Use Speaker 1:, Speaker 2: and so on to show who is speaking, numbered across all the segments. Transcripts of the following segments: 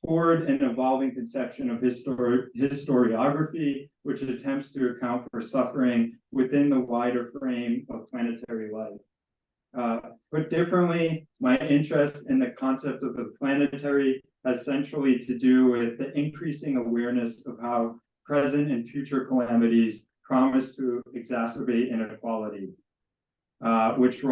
Speaker 1: toward an evolving conception of historiography, which attempts to account for suffering within the wider frame of planetary life. Put differently, my interest in the concept of the planetary has essentially to do with the increasing awareness of how present and future calamities promise to exacerbate inequality, which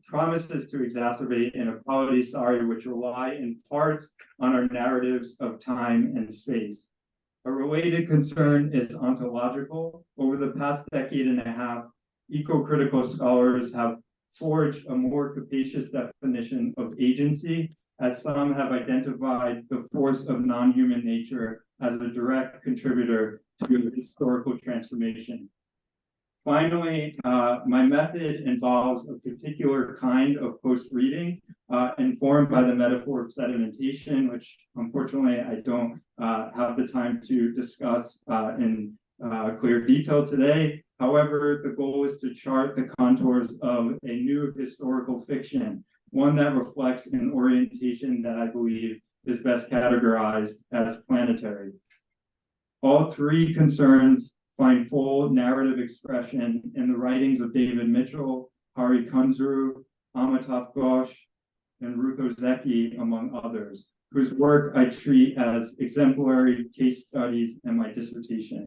Speaker 1: promises to exacerbate inequality, which rely in part on our narratives of time and space. A related concern is ontological. Over the past decade and a half, eco-critical scholars have forged a more capacious definition of agency, as some have identified the force of non-human nature as a direct contributor to historical transformation. Finally, my method involves a particular kind of post-reading informed by the metaphor of sedimentation, which unfortunately I don't have the time to discuss in clear detail today. However, the goal is to chart the contours of a new historical fiction, one that reflects an orientation that I believe is best categorized as planetary. All three concerns find full narrative expression in the writings of David Mitchell, Hari Kunzru, Amitav Ghosh, and Ruth Ozeki, among others, whose work I treat as exemplary case studies in my dissertation.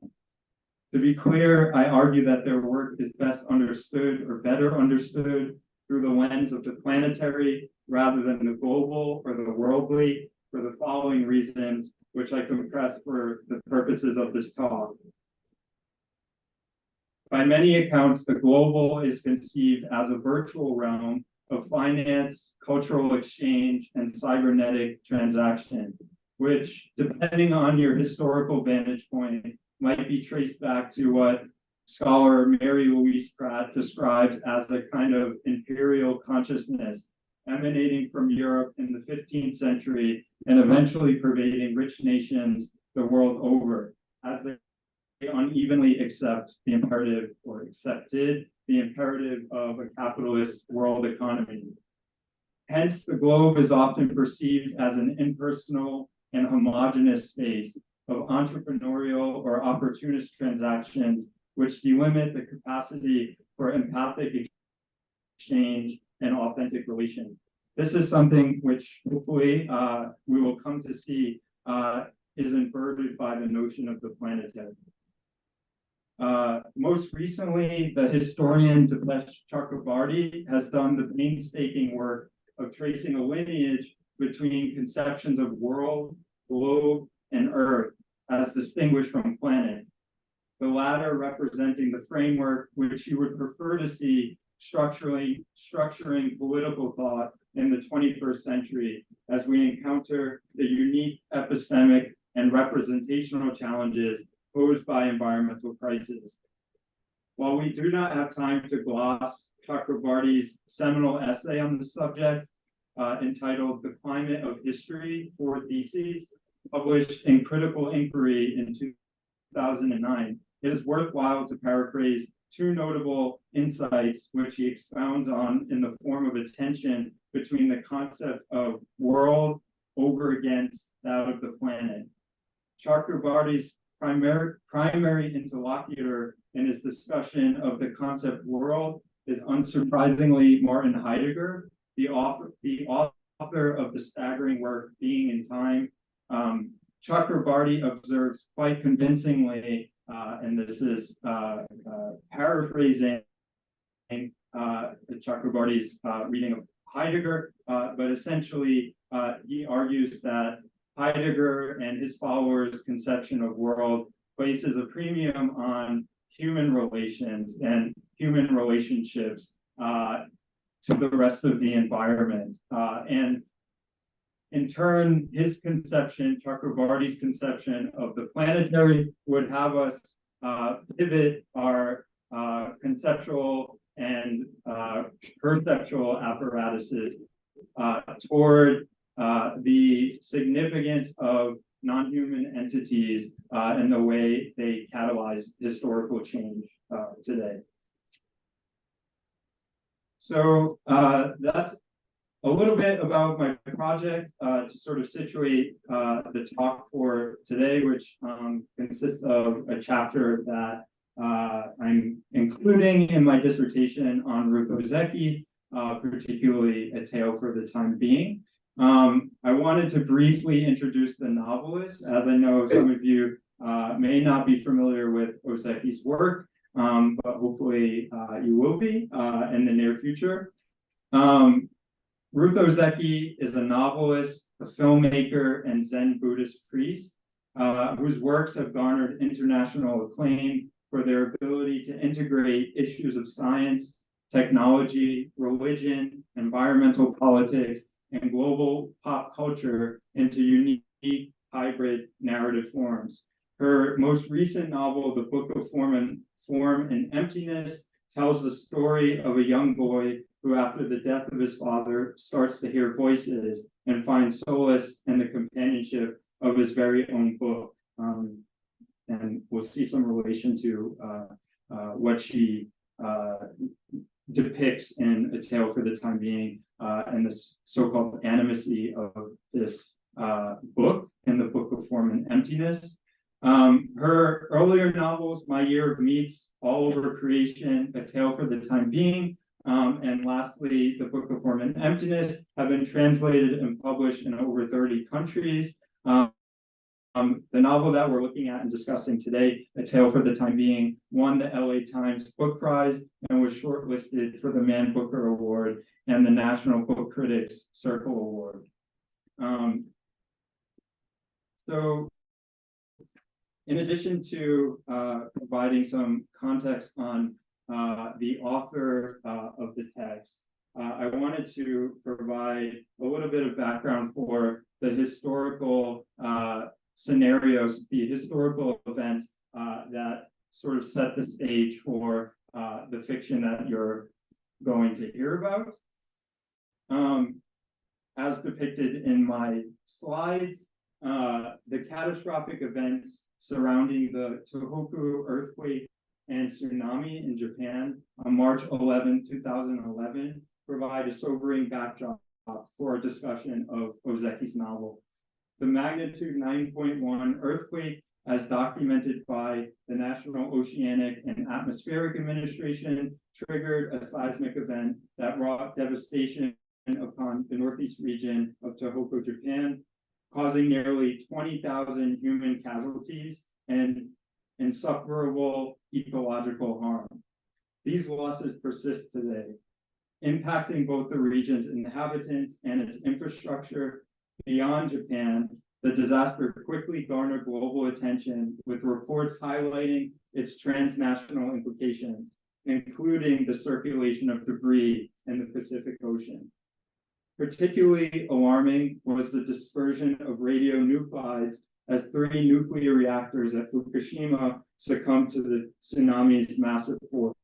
Speaker 1: To be clear, I argue that their work is best understood or better understood through the lens of the planetary rather than the global or the worldly, for the following reasons, which I compress for the purposes of this talk. By many accounts, the global is conceived as a virtual realm of finance, cultural exchange, and cybernetic transaction, which, depending on your historical vantage point, might be traced back to what scholar Mary Louise Pratt describes as a kind of imperial consciousness emanating from Europe in the 15th century and eventually pervading rich nations the world over, as they unevenly accepted the imperative of a capitalist world economy. Hence, the globe is often perceived as an impersonal and homogeneous space of entrepreneurial or opportunist transactions, which delimit the capacity for empathic exchange and authentic relations. This is something which hopefully we will come to see is inverted by the notion of the planetary. Most recently, the historian Dipesh Chakrabarty has done the painstaking work of tracing a lineage between conceptions of world, globe, and earth as distinguished from planet, the latter representing the framework which he would prefer to see structuring political thought in the 21st century as we encounter the unique epistemic and representational challenges posed by environmental crises. While we do not have time to gloss Chakrabarty's seminal essay on the subject, entitled The Climate of History, 4 Theses, published in Critical Inquiry in 2009, it is worthwhile to paraphrase two notable insights which he expounds on in the form of a tension between the concept of world over against that of the planet. Chakrabarty's primary interlocutor in his discussion of the concept world is unsurprisingly Martin Heidegger, the author of the staggering work Being in Time. Chakrabarty observes quite convincingly, and this is paraphrasing Chakrabarty's reading of Heidegger, but essentially he argues that Heidegger and his followers' conception of world places a premium on human relations and human relationships to the rest of the environment. And in turn, his conception, Chakrabarty's conception of the planetary, would have us pivot our conceptual and perceptual apparatuses toward the significance of non-human entities and the way they catalyze historical change today. So that's A little bit about my project to sort of situate the talk for today, which consists of a chapter that I'm including in my dissertation on Ruth Ozeki, particularly A Tale for the Time Being. I wanted to briefly introduce the novelist, as I know some of you may not be familiar with Ozeki's work, but hopefully you will be in the near future. Ruth Ozeki is a novelist, a filmmaker, and Zen Buddhist priest whose works have garnered international acclaim for their ability to integrate issues of science, technology, religion, environmental politics, and global pop culture into unique hybrid narrative forms. Her most recent novel, The Book of Form and Emptiness, tells the story of a young boy who, after the death of his father, starts to hear voices and finds solace in the companionship of his very own book. And we'll see some relation to what she depicts in A Tale for the Time Being and the so-called animacy of this book in The Book of Form and Emptiness. Her earlier novels, My Year of Meats, All Over Creation, A Tale for the Time Being, and lastly, The Book of Form and Emptiness, have been translated and published in over 30 countries. The novel that we're looking at and discussing today, A Tale for the Time Being, won the LA Times Book Prize and was shortlisted for the Man Booker Award and the National Book Critics Circle Award. So, in addition to providing some context on the author of the text, I wanted to provide a little bit of background for the historical scenarios, the historical events that sort of set the stage for the fiction that you're going to hear about. As depicted in my slides, the catastrophic events surrounding the Tohoku earthquake and tsunami in Japan on March 11, 2011, provide a sobering backdrop for a discussion of Ozeki's novel. The magnitude 9.1 earthquake, as documented by the National Oceanic and Atmospheric Administration, triggered a seismic event that wrought devastation upon the northeast region of Tohoku, Japan, causing nearly 20,000 human casualties and insufferable ecological harm. These losses persist today, impacting both the region's inhabitants and its infrastructure. Beyond Japan, the disaster quickly garnered global attention, with reports highlighting its transnational implications, including the circulation of debris in the Pacific Ocean. Particularly alarming was the dispersion of radionuclides as 3 nuclear reactors at Fukushima succumbed to the tsunami's massive force.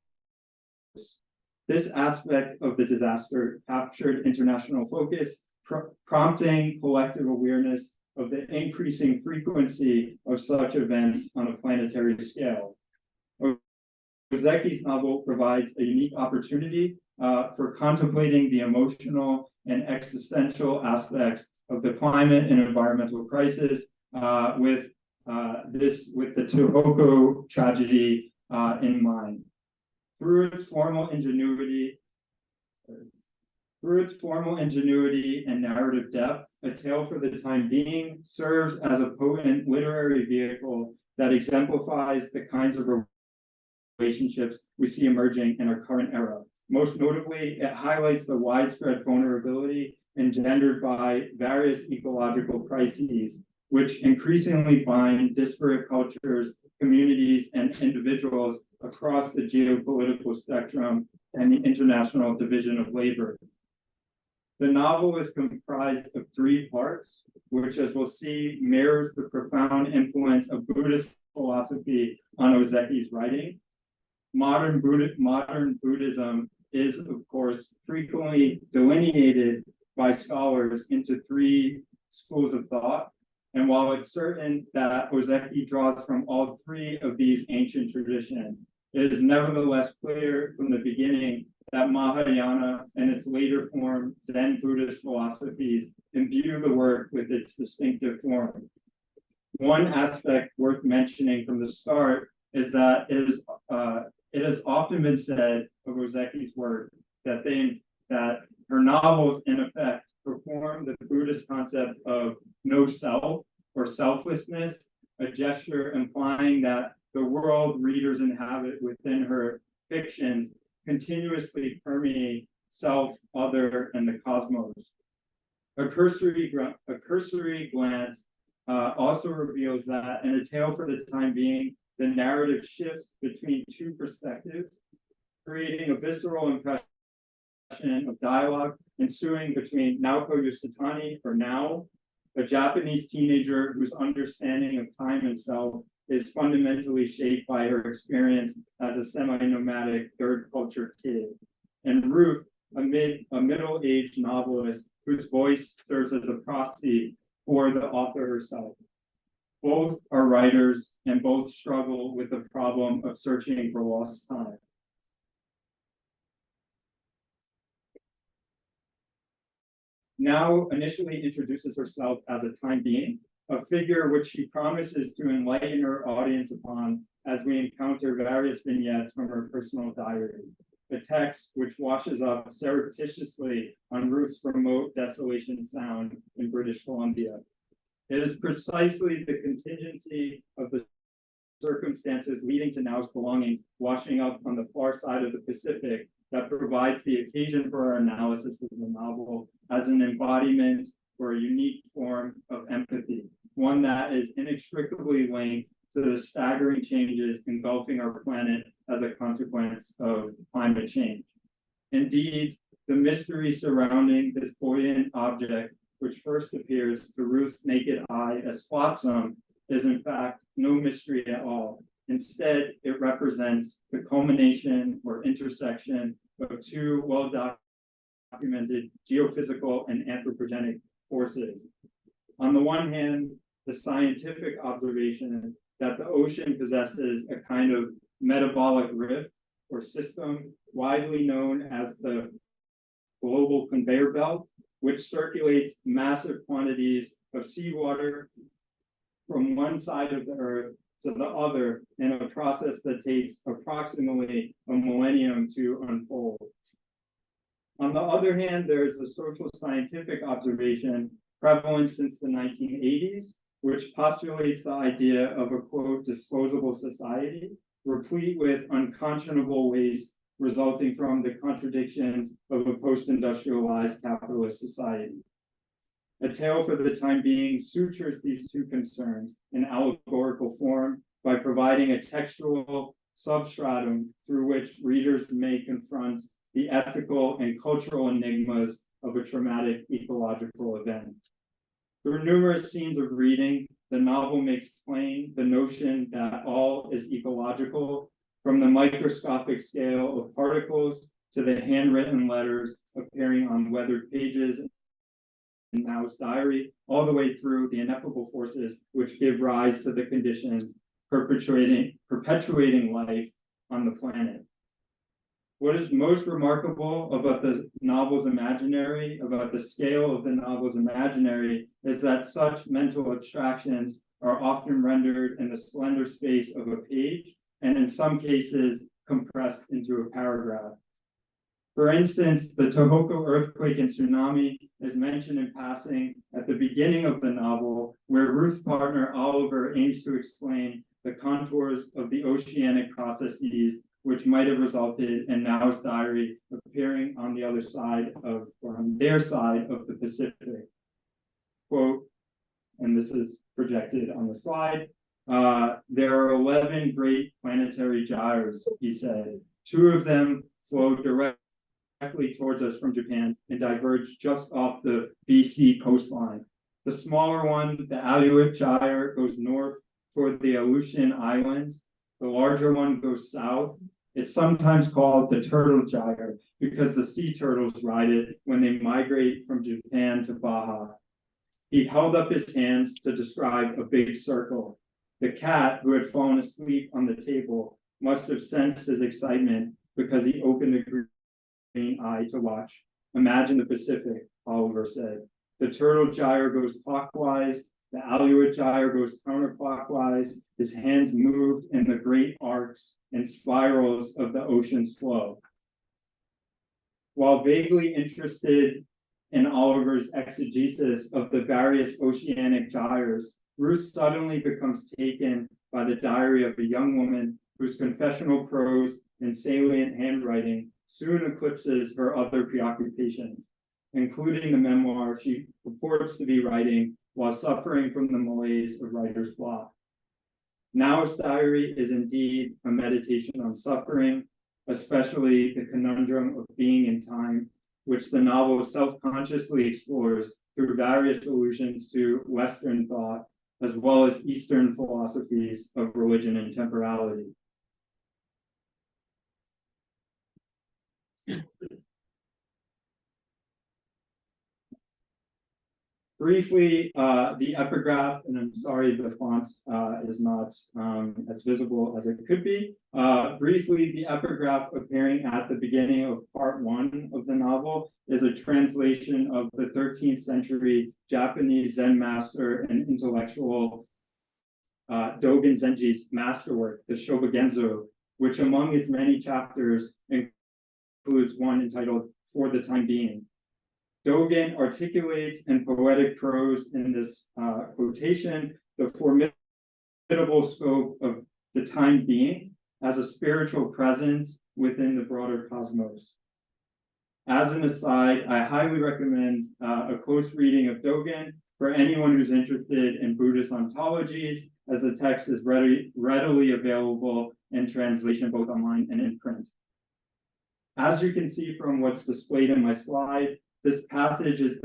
Speaker 1: This aspect of the disaster captured international focus, prompting collective awareness of the increasing frequency of such events on a planetary scale. Ozeki's novel provides a unique opportunity for contemplating the emotional and existential aspects of the climate and environmental crisis with the Tohoku tragedy in mind. Through its formal ingenuity and narrative depth, A Tale for the Time Being serves as a potent literary vehicle that exemplifies the kinds of relationships we see emerging in our current era. Most notably, it highlights the widespread vulnerability engendered by various ecological crises, which increasingly bind disparate cultures, communities, and individuals across the geopolitical spectrum and the international division of labor. The novel is comprised of 3 parts, which, as we'll see, mirrors the profound influence of Buddhist philosophy on Ozeki's writing. Modern Buddhism is, of course, frequently delineated by scholars into 3 schools of thought. And while it's certain that Ozeki draws from all 3 of these ancient traditions, it is nevertheless clear from the beginning that Mahayana and its later form Zen Buddhist philosophies imbue the work with its distinctive form. One aspect worth mentioning from the start is that it has often been said of Ozeki's work that her novels, in effect, perform the Buddhist concept of no self or selflessness, a gesture implying that the world readers inhabit within her fictions continuously permeate self, other, and the cosmos. A cursory glance also reveals that, in A Tale for the Time Being, the narrative shifts between two perspectives, creating a visceral impression of dialogue ensuing between Naoko Yusutani, or Now, a Japanese teenager whose understanding of time and self is fundamentally shaped by her experience as a semi-nomadic third culture kid, and Ruth, a middle-aged novelist whose voice serves as a proxy for the author herself. Both are writers and both struggle with the problem of searching for lost time. Now initially introduces herself as a time being, a figure which she promises to enlighten her audience upon as we encounter various vignettes from her personal diary, a text which washes up surreptitiously on Ruth's remote Desolation Sound in British Columbia. It is precisely the contingency of the circumstances leading to Now's belongings washing up on the far side of the Pacific that provides the occasion for our analysis of the novel as an embodiment or a unique form of empathy, one that is inextricably linked to the staggering changes engulfing our planet as a consequence of climate change. Indeed, the mystery surrounding this buoyant object, which first appears to Ruth's naked eye as Flotsam, is in fact no mystery at all. Instead, it represents the culmination or intersection of two well-documented geophysical and anthropogenic forces. On the one hand, the scientific observation that the ocean possesses a kind of metabolic rift or system widely known as the global conveyor belt, which circulates massive quantities of seawater from one side of the Earth to the other in a process that takes approximately a millennium to unfold. On the other hand, there is the social scientific observation prevalent since the 1980s, which postulates the idea of a, quote, disposable society, replete with unconscionable waste resulting from the contradictions of a post-industrialized capitalist society. A Tale for the Time Being sutures these two concerns in allegorical form by providing a textual substratum through which readers may confront the ethical and cultural enigmas of a traumatic ecological event. Through numerous scenes of reading, the novel makes plain the notion that all is ecological, from the microscopic scale of particles to the handwritten letters appearing on weathered pages in Now's diary, all the way through the ineffable forces which give rise to the conditions perpetuating life on the planet. What is most remarkable about the novel's imaginary, about the scale of the novel's imaginary, is that such mental abstractions are often rendered in the slender space of a page, and in some cases compressed into a paragraph. For instance, the Tohoku earthquake and tsunami is mentioned in passing at the beginning of the novel, where Ruth's partner Oliver aims to explain the contours of the oceanic processes which might have resulted in Now's diary appearing on the other side of, or on their side of the Pacific. Quote, and this is projected on the slide, there are 11 great planetary gyres, he said. 2 of them flow directly towards us from Japan and diverge just off the BC coastline. The smaller one, the Aleut Gyre, goes north toward the Aleutian Islands. The larger one goes south. It's sometimes called the Turtle Gyre because the sea turtles ride it when they migrate from Japan to Baja. He held up his hands to describe a big circle. The cat, who had fallen asleep on the table, must have sensed his excitement because he opened the eye to watch. Imagine the Pacific, Oliver said. The turtle gyre goes clockwise, the Aleut gyre goes counterclockwise. His hands moved in the great arcs and spirals of the ocean's flow. While vaguely interested in Oliver's exegesis of the various oceanic gyres, Ruth suddenly becomes taken by the diary of a young woman whose confessional prose and salient handwriting soon eclipses her other preoccupations, including the memoir she purports to be writing while suffering from the malaise of writer's block. Now's diary is indeed a meditation on suffering, especially the conundrum of being in time, which the novel self-consciously explores through various allusions to Western thought, as well as Eastern philosophies of religion and temporality. Briefly, the epigraph, and I'm sorry the font is not as visible as it could be. Briefly, the epigraph appearing at the beginning of part 1 of the novel is a translation of the 13th century Japanese Zen master and intellectual Dogen Zenji's masterwork, the Shobogenzo, which among its many chapters includes one entitled For the Time Being. Dogen articulates in poetic prose in this quotation the formidable scope of the time being as a spiritual presence within the broader cosmos. As an aside, I highly recommend a close reading of Dogen for anyone who's interested in Buddhist ontologies, as the text is readily available in translation both online and in print. As you can see from what's displayed in my slide, this passage is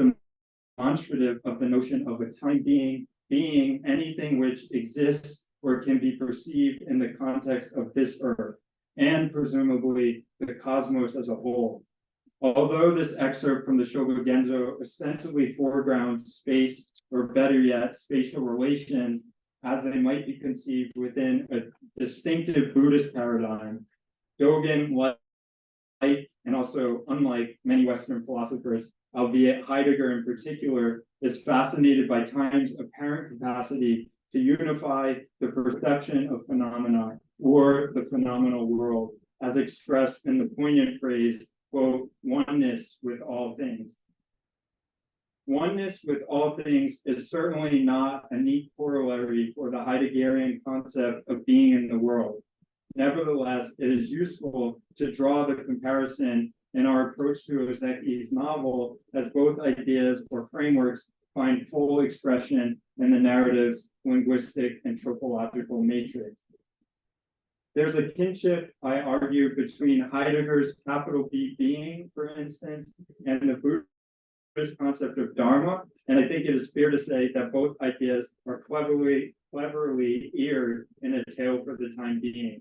Speaker 1: demonstrative of the notion of a time being anything which exists or can be perceived in the context of this earth, and presumably the cosmos as a whole. Although this excerpt from the Shobogenzo ostensibly foregrounds space, or better yet, spatial relations, as they might be conceived within a distinctive Buddhist paradigm, Dogen, like, and also unlike many Western philosophers, albeit Heidegger in particular, is fascinated by time's apparent capacity to unify the perception of phenomena or the phenomenal world, as expressed in the poignant phrase, quote, oneness with all things. Oneness with all things is certainly not a neat corollary for the Heideggerian concept of being in the world. Nevertheless, it is useful to draw the comparison in our approach to Ozeki's novel, as both ideas or frameworks find full expression in the narrative's linguistic and tropological matrix. There's a kinship, I argue, between Heidegger's capital B being, for instance, and the Buddhist concept of Dharma, and I think it is fair to say that both ideas are cleverly eared in A Tale for the Time Being.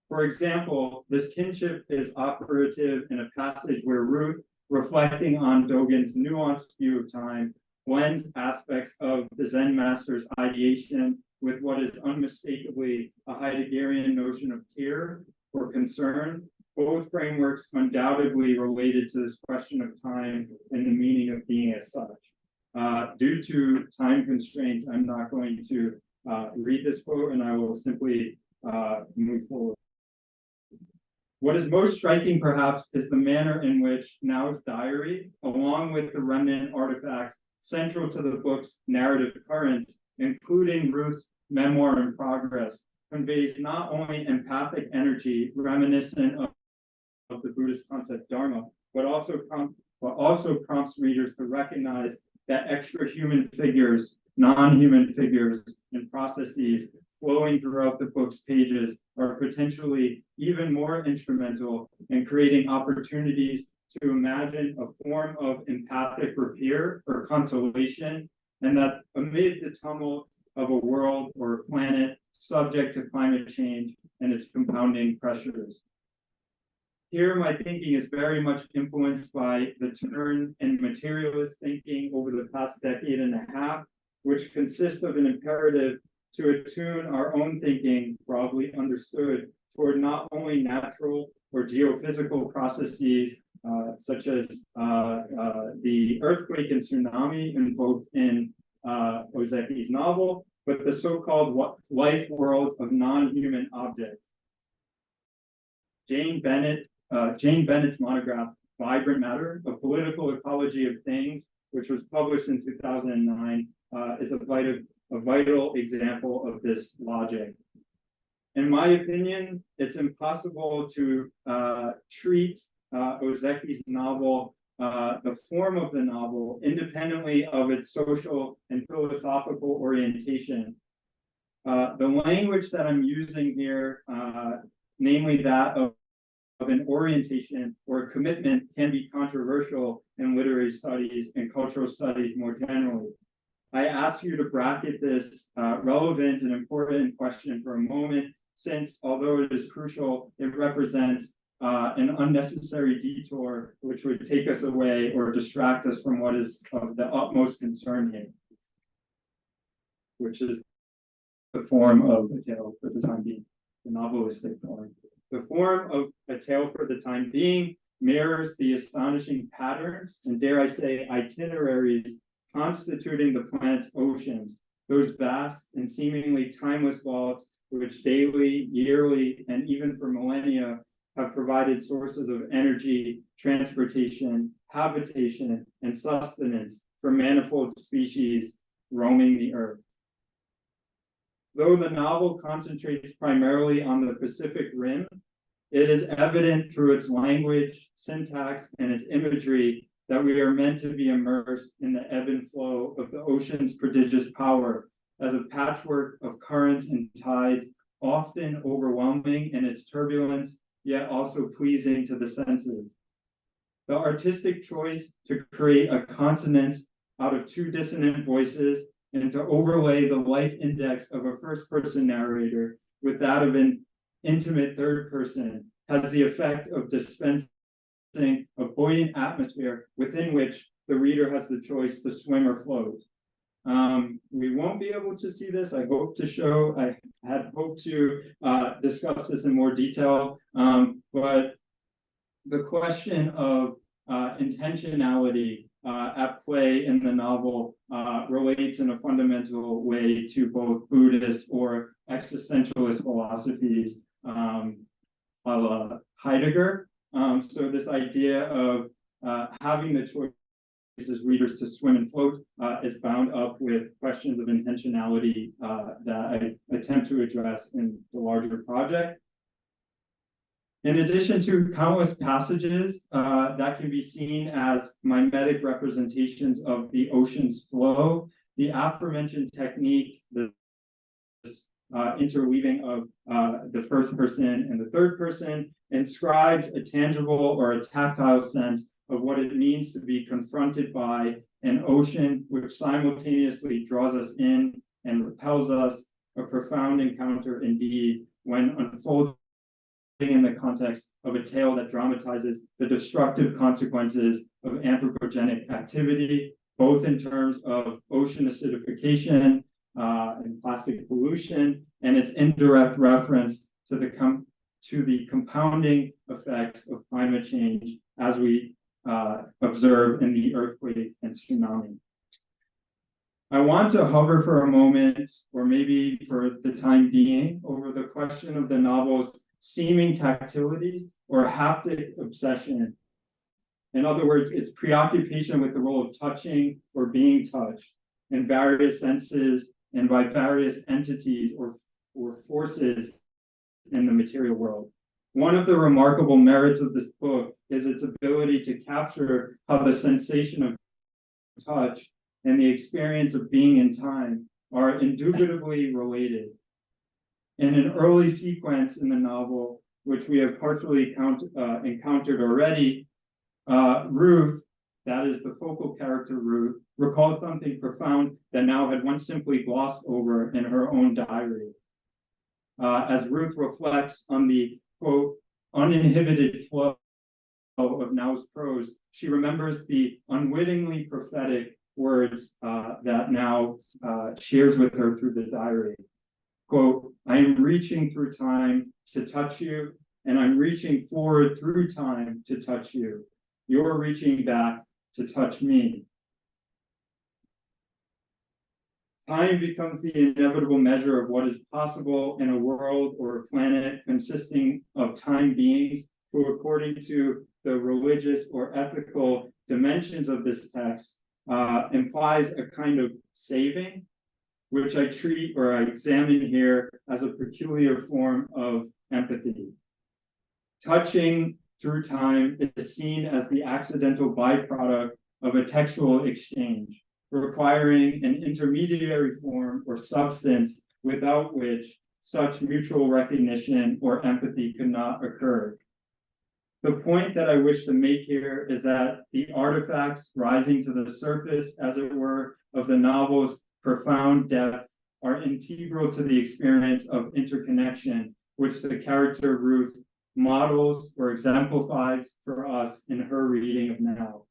Speaker 1: For example, this kinship is operative in a passage where Ruth, reflecting on Dogen's nuanced view of time, blends aspects of the Zen master's ideation with what is unmistakably a Heideggerian notion of care or concern, both frameworks undoubtedly related to this question of time and the meaning of being as such. Due to time constraints, I'm not going to read this quote, and I will simply move forward. What is most striking, perhaps, is the manner in which Now's diary, along with the remnant artifacts central to the book's narrative current, including Ruth's memoir in progress, conveys not only empathic energy reminiscent of the Buddhist concept Dharma, but also prompts readers to recognize that extra-human figures, non-human figures, and processes flowing throughout the book's pages are potentially even more instrumental in creating opportunities to imagine a form of empathic repair or consolation, and that amid the tumult of a world or a planet subject to climate change and its compounding pressures. Here, my thinking is very much influenced by the turn in materialist thinking over the past decade and a half, which consists of an imperative to attune our own thinking, broadly understood, toward not only natural or geophysical processes such as the earthquake and tsunami invoked in Ozeki's novel, but the so-called life world of non-human objects. Jane Bennett's monograph, Vibrant Matter, A Political Ecology of Things, which was published in 2009, is a vital example of this logic. In my opinion, it's impossible to treat Ozeki's novel, the form of the novel, independently of its social and philosophical orientation. The language that I'm using here, namely that of an orientation or a commitment, can be controversial in literary studies and cultural studies more generally. I ask you to bracket this relevant and important question for a moment, since although it is crucial, it represents an unnecessary detour which would take us away or distract us from what is of the utmost concern here, which is the form of A Tale for the Time Being, the novelistic form. The form of A Tale for the Time Being mirrors the astonishing patterns and, dare I say, itineraries constituting the planet's oceans, those vast and seemingly timeless vaults which daily, yearly, and even for millennia have provided sources of energy, transportation, habitation, and sustenance for manifold species roaming the earth. Though the novel concentrates primarily on the Pacific Rim, it is evident through its language, syntax, and its imagery that we are meant to be immersed in the ebb and flow of the ocean's prodigious power as a patchwork of currents and tides, often overwhelming in its turbulence, yet also pleasing to the senses. The artistic choice to create a consonance out of two dissonant voices and to overlay the life index of a first-person narrator with that of an intimate third person has the effect of dispensing a buoyant atmosphere within which the reader has the choice to swim or float. We won't be able to see this. I had hoped to discuss this in more detail, but the question of intentionality at play in the novel relates in a fundamental way to both Buddhist or existentialist philosophies, a la Heidegger. So this idea of having the choice as readers to swim and float is bound up with questions of intentionality that I attempt to address in the larger project. In addition to countless passages that can be seen as mimetic representations of the ocean's flow, the aforementioned technique, the interweaving of the first person and the third person, inscribes a tangible or a tactile sense of what it means to be confronted by an ocean which simultaneously draws us in and repels us, a profound encounter indeed, when unfolding in the context of a tale that dramatizes the destructive consequences of anthropogenic activity, both in terms of ocean acidification and plastic pollution, and its indirect reference to the compounding effects of climate change as we observe in the earthquake and tsunami. I want to hover for a moment, or maybe for the time being, over the question of the novel's seeming tactility or haptic obsession. In other words, its preoccupation with the role of touching or being touched in various senses and by various entities or forces in the material world. One of the remarkable merits of this book is its ability to capture how the sensation of touch and the experience of being in time are indubitably related. In an early sequence in the novel, which we have partially encountered already, Ruth, that is the focal character Ruth, recalls something profound that now had once simply glossed over in her own diary. As Ruth reflects on the, quote, uninhibited flow of Now's prose, she remembers the unwittingly prophetic words that Now shares with her through the diary. Quote, I am reaching through time to touch you, and I'm reaching forward through time to touch you. you're reaching back to touch me. Time becomes the inevitable measure of what is possible in a world or a planet consisting of time beings who, according to the religious or ethical dimensions of this text, implies a kind of saving, which I treat or I examine here as a peculiar form of empathy. Touching through time is seen as the accidental byproduct of a textual exchange, requiring an intermediary form or substance without which such mutual recognition or empathy could not occur. The point that I wish to make here is that the artifacts rising to the surface, as it were, of the novel's profound depth are integral to the experience of interconnection, which the character Ruth models or exemplifies for us in her reading of Now.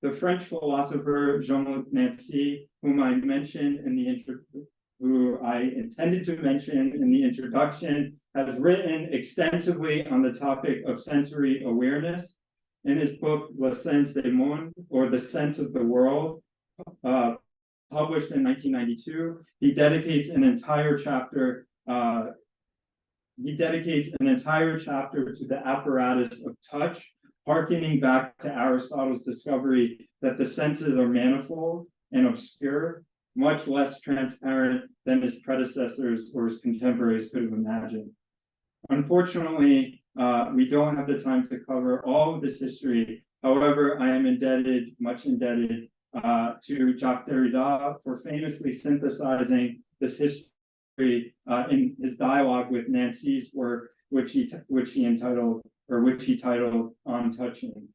Speaker 1: The French philosopher Jean-Luc Nancy, who I intended to mention in the introduction, has written extensively on the topic of sensory awareness. In his book, Le Sens du Monde, or The Sense of the World, published in 1992, he dedicates an entire chapter to the apparatus of touch, harkening back to Aristotle's discovery that the senses are manifold and obscure, much less transparent than his predecessors or his contemporaries could have imagined. Unfortunately, we don't have the time to cover all of this history. However, I am much indebted to Jacques Derrida for famously synthesizing this history in his dialogue with Nancy's work, which he titled On Touching.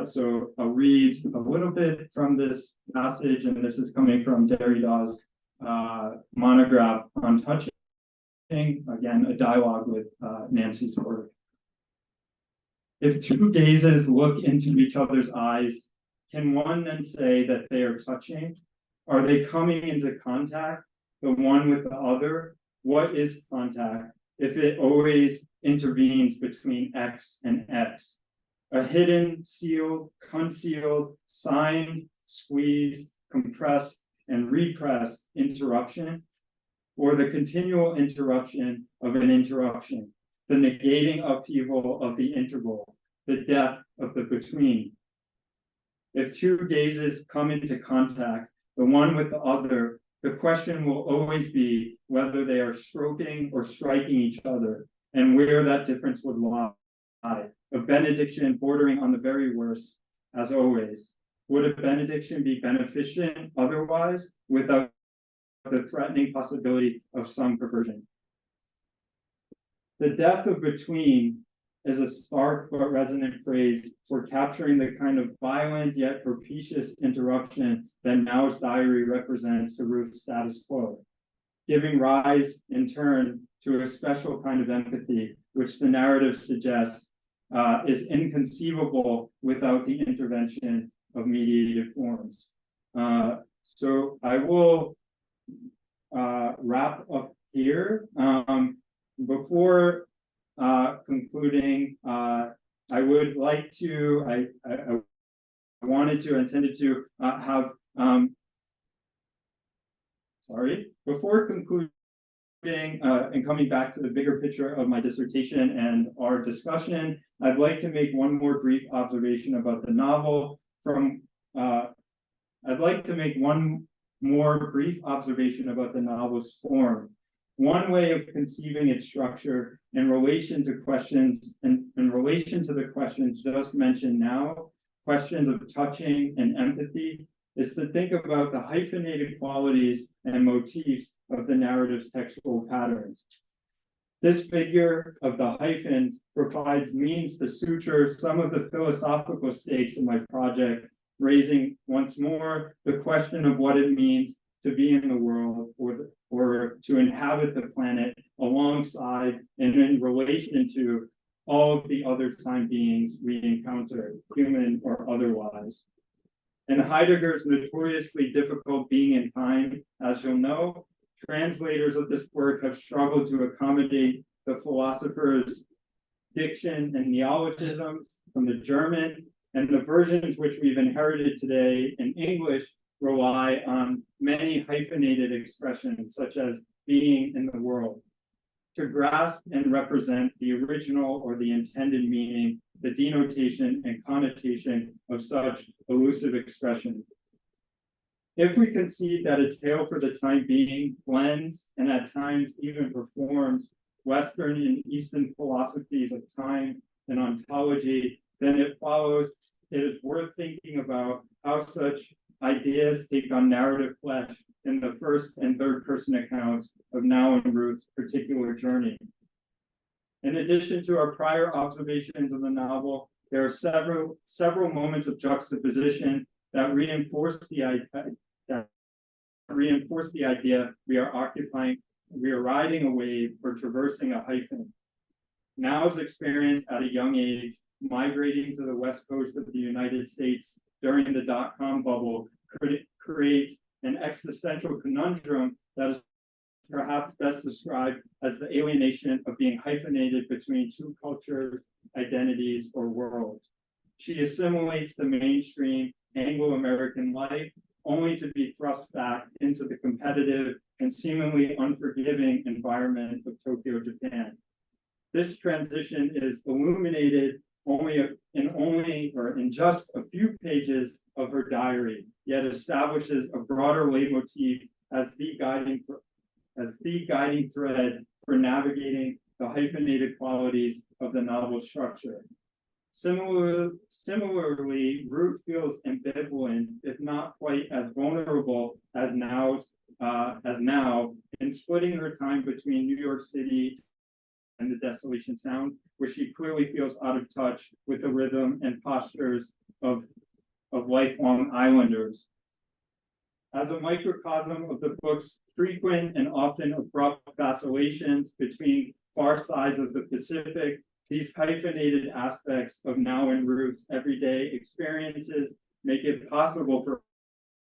Speaker 1: So I'll read a little bit from this passage, and this is coming from Derrida's monograph on touching, again, a dialogue with Nancy's work. If two gazes look into each other's eyes, can one then say that they are touching? Are they coming into contact, the one with the other? What is contact, if it always intervenes between X and X? A hidden, sealed, concealed, signed, squeezed, compressed, and repressed interruption, or the continual interruption of an interruption, the negating upheaval of the interval, the death of the between. If two gazes come into contact, the one with the other, the question will always be whether they are stroking or striking each other, and where that difference would lie. A benediction bordering on the very worst, as always. Would a benediction be beneficent otherwise, without the threatening possibility of some perversion? The death of between is a stark but resonant phrase for capturing the kind of violent yet propitious interruption that Now's diary represents to Ruth's status quo, giving rise, in turn, to a special kind of empathy, which the narrative suggests is inconceivable without the intervention of mediated forms. So I will wrap up here. Before concluding, I would like to, I intended to have, before concluding and coming back to the bigger picture of my dissertation and our discussion, I'd like to make one more brief observation about the novel I'd like to make one more brief observation about the novel's form. One way of conceiving its structure in relation to questions, and in relation to the questions just mentioned now, questions of touching and empathy, is to think about the hyphenated qualities and motifs of the narrative's textual patterns. This figure of the hyphens provides means to suture some of the philosophical stakes of my project, raising once more the question of what it means to be in the world or to inhabit the planet alongside and in relation to all of the other time beings we encounter, human or otherwise. In Heidegger's notoriously difficult Being and Time, as you'll know, translators of this work have struggled to accommodate the philosopher's diction, and neologisms from the German, and the versions which we've inherited today in English rely on many hyphenated expressions, such as being in the world. To grasp and represent the original or the intended meaning, the denotation and connotation of such elusive expressions. If we concede that a tale for the time being blends and at times even performs Western and Eastern philosophies of time and ontology, then it follows it is worth thinking about how such ideas take on narrative flesh in the first and third person accounts of Now and Ruth's particular journey. In addition to our prior observations of the novel, there are several moments of juxtaposition that reinforce the idea we are riding a wave or traversing a hyphen. Now's experience at a young age, migrating to the west coast of the United States during the dot-com bubble, creates an existential conundrum that is perhaps best described as the alienation of being hyphenated between two cultures, identities, or worlds. She assimilates the mainstream Anglo-American life only to be thrust back into the competitive and seemingly unforgiving environment of Tokyo, Japan. This transition is illuminated in just a few pages of her diary, yet establishes a broader leitmotif as the guiding thread for navigating the hyphenated qualities of the novel structure. Similarly, Ruth feels ambivalent, if not quite as vulnerable as now, in splitting her time between New York City and the Desolation Sound, where she clearly feels out of touch with the rhythm and postures of lifelong islanders. As a microcosm of the book's frequent and often abrupt vacillations between far sides of the Pacific, these hyphenated aspects of Now and Ruth's everyday experiences make it possible for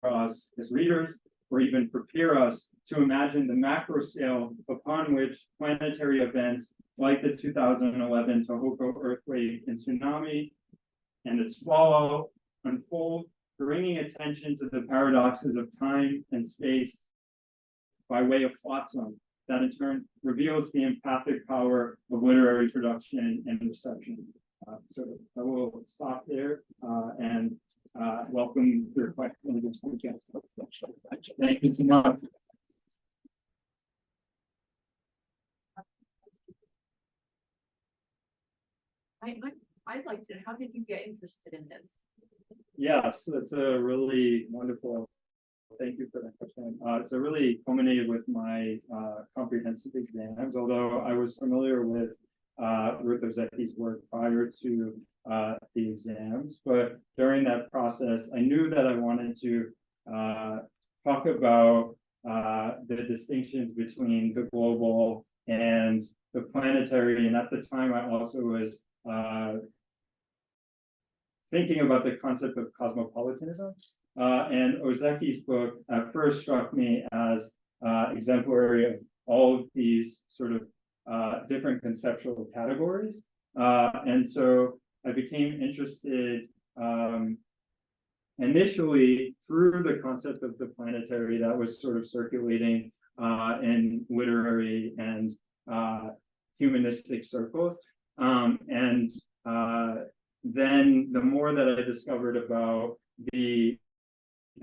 Speaker 1: us as readers, or even prepare us to imagine the macro scale upon which planetary events like the 2011 Tohoku earthquake and tsunami and its fallout unfold, bringing attention to the paradoxes of time and space by way of Flotsam, that in turn reveals the empathic power of literary production and reception. So I will stop there and welcome your questions. Thank you so much.
Speaker 2: I'd like to, how did you get interested in this?
Speaker 1: Yes, that's a really wonderful, thank you for that question. So really culminated with my comprehensive exams, although I was familiar with Ruth Ozeki's work prior to the exams, but during that process, I knew that I wanted to talk about the distinctions between the global and the planetary, and at the time I also was thinking about the concept of cosmopolitanism, and Ozeki's book at first struck me as exemplary of all of these sort of different conceptual categories, and so I became interested initially through the concept of the planetary that was sort of circulating in literary and humanistic circles, and then the more that I discovered about the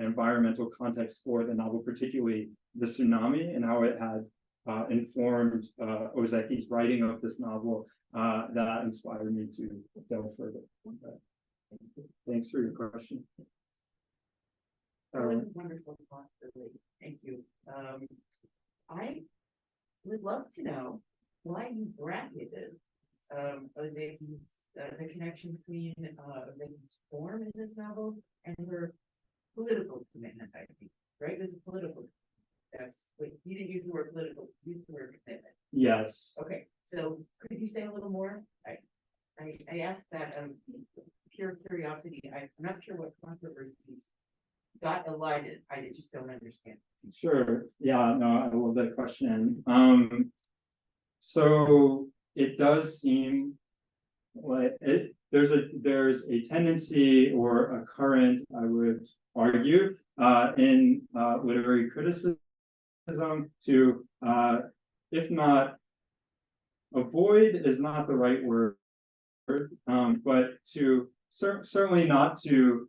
Speaker 1: environmental context for the novel, particularly the tsunami and how it had informed Ozeki's writing of this novel, that inspired me to delve further. Thanks for your question.
Speaker 2: That was a wonderful talk, really. Thank you. I would love to know why you bracketed Ozeki's the connection between Ozeki's form in this novel and her political commitment, I think, right? There's a political, that's, wait, you didn't use the word political, you used the word commitment.
Speaker 1: Yes.
Speaker 2: Okay, so could you say a little more? I asked that pure curiosity. I'm not sure what controversies got elided. I just don't understand.
Speaker 1: Sure. Yeah, no, I love that question. So it does seem there's a tendency or a current, I would argue, in literary criticism to, if not avoid is not the right word, but to certainly not to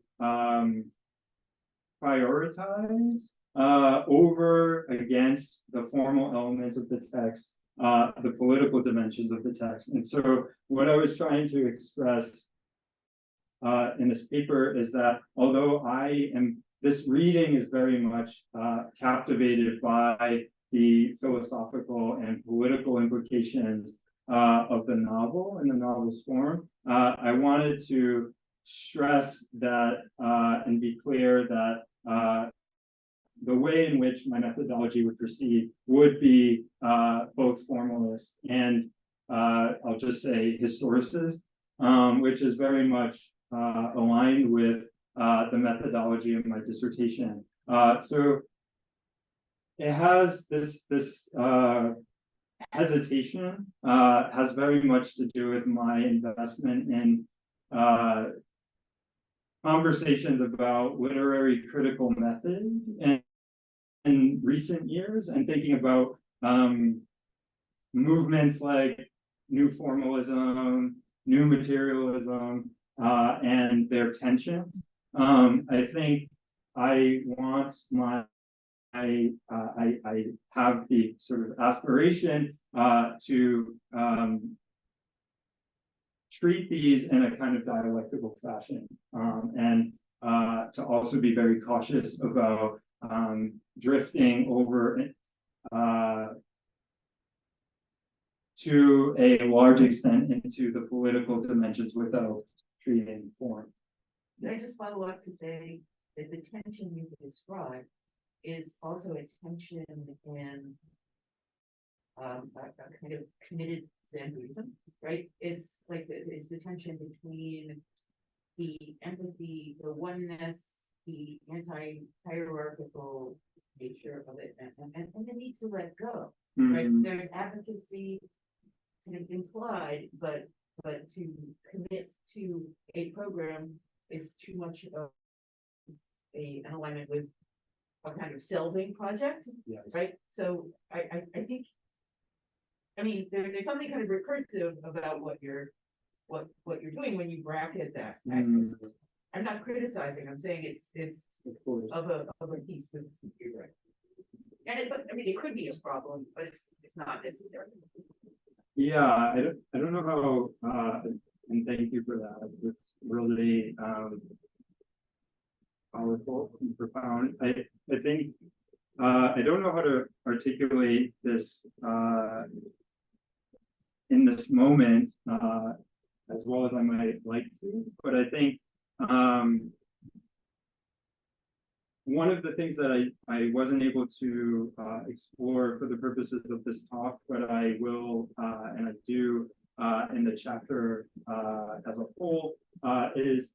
Speaker 1: prioritize over against the formal elements of the text, the political dimensions of the text. And so what I was trying to express in this paper is that although this reading is very much captivated by the philosophical and political implications of the novel and the novel's form, I wanted to stress that and be clear that the way in which my methodology would proceed would be both formalist and I'll just say historicist, which is very much aligned with the methodology of my dissertation. So it has this hesitation has very much to do with my investment in conversations about literary critical method in recent years, and thinking about movements like new formalism, new materialism, and their tensions. I think I want I have the sort of aspiration to treat these in a kind of dialectical fashion, and to also be very cautious about drifting over to a large extent into the political dimensions without treating form.
Speaker 2: Can I just follow up to say that the tension you described is also a tension in a kind of committed Zen Buddhism, right? It's like it's the tension between the empathy, the oneness, the anti-hierarchical nature of it, and the need to let go, right? There's advocacy kind of implied, but to commit to a program is too much of an alignment with a kind of selving project,
Speaker 1: Yes.
Speaker 2: right? So I think, I mean, there's something kind of recursive about what you're doing when you bracket that. I'm not criticizing. I'm saying it's of a piece with you, right? And but I mean, it could be a problem, but it's not necessary.
Speaker 1: Yeah, I don't know how, and thank you for that. It's really powerful and profound. I think I don't know how to articulate this in this moment as well as I might like to, but I think one of the things that I wasn't able to explore for the purposes of this talk, but I will and I do in the chapter as a whole, is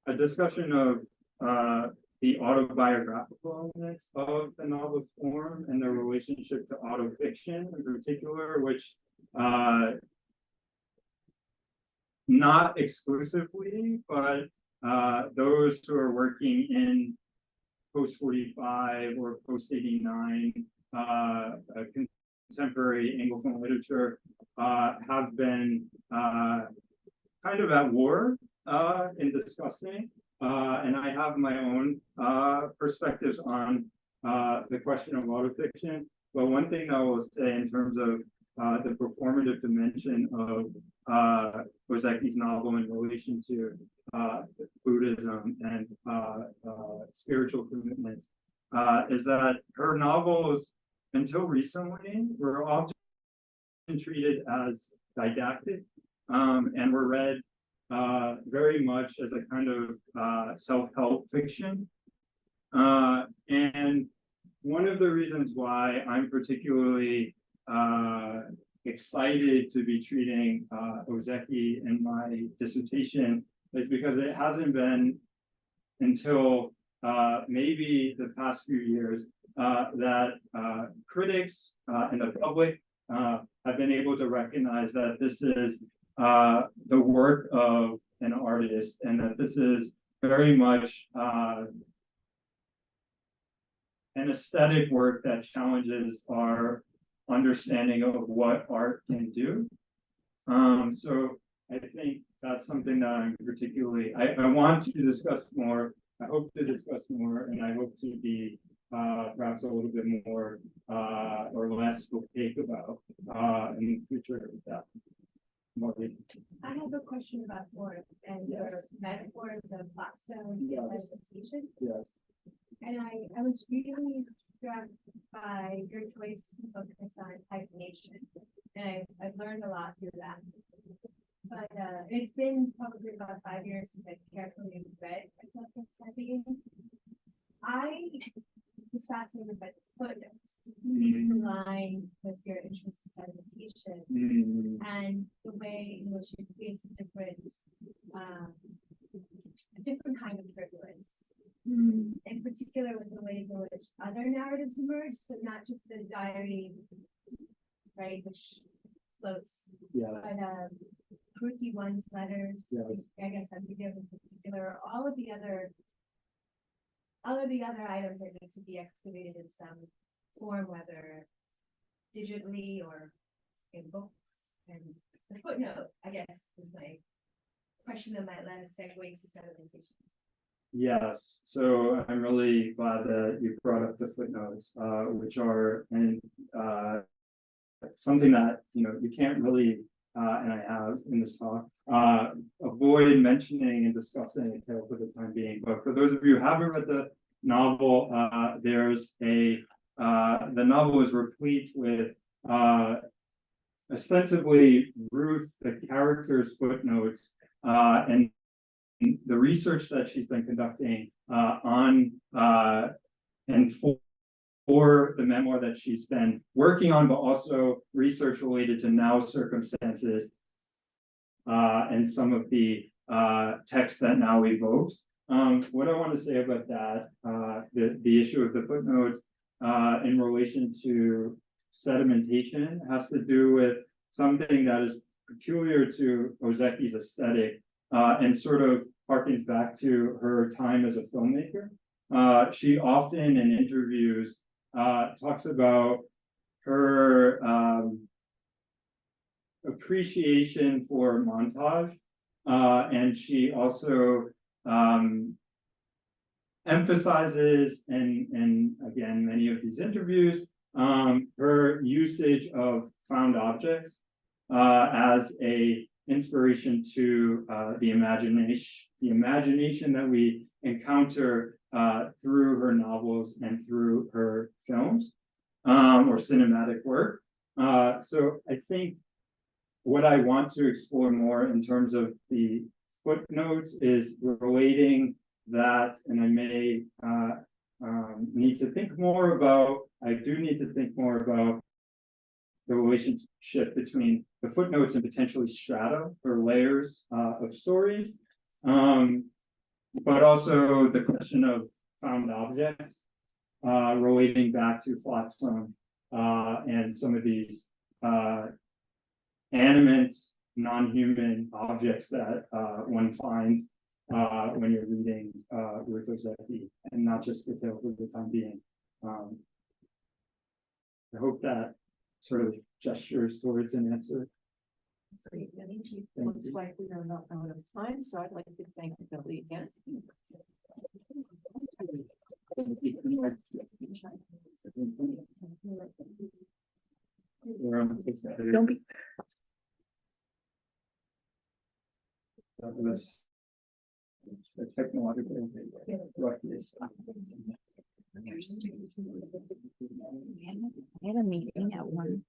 Speaker 1: a discussion of the autobiographical elements of the novel's form and their relationship to autofiction in particular, which not exclusively, but those who are working in post-45 or post-89 contemporary Anglophone literature have been kind of at war in discussing, and I have my own perspectives on the question of autofiction. But one thing I will say in terms of the performative dimension of Ozeki's novel in relation to Buddhism and spiritual commitments is that her novels, until recently, were often treated as didactic and were read very much as a kind of self-help fiction. And one of the reasons why I'm particularly excited to be treating Ozeki in my dissertation is because it hasn't been until maybe the past few years that critics and the public have been able to recognize that this is the work of an artist, and that this is very much an aesthetic work that challenges our understanding of what art can do. So I think that's something that I'm particularly, I want to discuss more. I hope to discuss more, and I hope to be perhaps a little bit more or less opaque about in the future with that.
Speaker 3: I have a question about form and your metaphors of Flotsam presentation.
Speaker 1: Yes.
Speaker 3: And I was really struck by your choice to focus on hyphenation. And I've learned a lot through that. But it's been probably about 5 years since I've carefully read myself studying. I was fascinated by the footnotes, in line with your interest in sedimentation and the way in which it creates a different kind of turbulence. In particular, with the ways in which other narratives emerge, so not just the diary, right, which floats, but Ruth one's letters. I guess I'm thinking of in particular, all of the other items that need to be excavated in some form, whether digitally or in books. And the footnote, I guess, is my question that might let us segue to sedimentation.
Speaker 1: Yes, so I'm really glad that you brought up the footnotes, which are something that you can't really, and I have in this talk, avoid mentioning and discussing a tale for the time being. But for those of you who haven't read the novel, there's the novel is replete with ostensibly Ruth, the character's footnotes, and the research that she's been conducting on and for the memoir that she's been working on, but also research related to now circumstances and some of the text that now evokes. What I want to say about that, the issue of the footnotes in relation to sedimentation has to do with something that is peculiar to Ozeki's aesthetic, and sort of harkens back to her time as a filmmaker. She often in interviews talks about her appreciation for montage, and she also emphasizes in again many of these interviews her usage of found objects as a inspiration to the imagination that we encounter through her novels and through her films or cinematic work. So I think what I want to explore more in terms of the footnotes is relating that, and I may need to think more about, I do need to think more about the relationship between the footnotes and potentially strata or layers of stories, but also the question of found objects relating back to Flotsam and some of these animate, non-human objects that one finds when you're reading Ruth Ozeki, and not just the tale for the time being. I hope that sort of gestures towards an answer.
Speaker 4: Great, thank you.
Speaker 1: Thank
Speaker 4: Looks
Speaker 1: you.
Speaker 4: like we are not out of time, so I'd like to thank Billy again.
Speaker 1: Don't be. That was the technological roughness.
Speaker 5: I had a meeting at 1.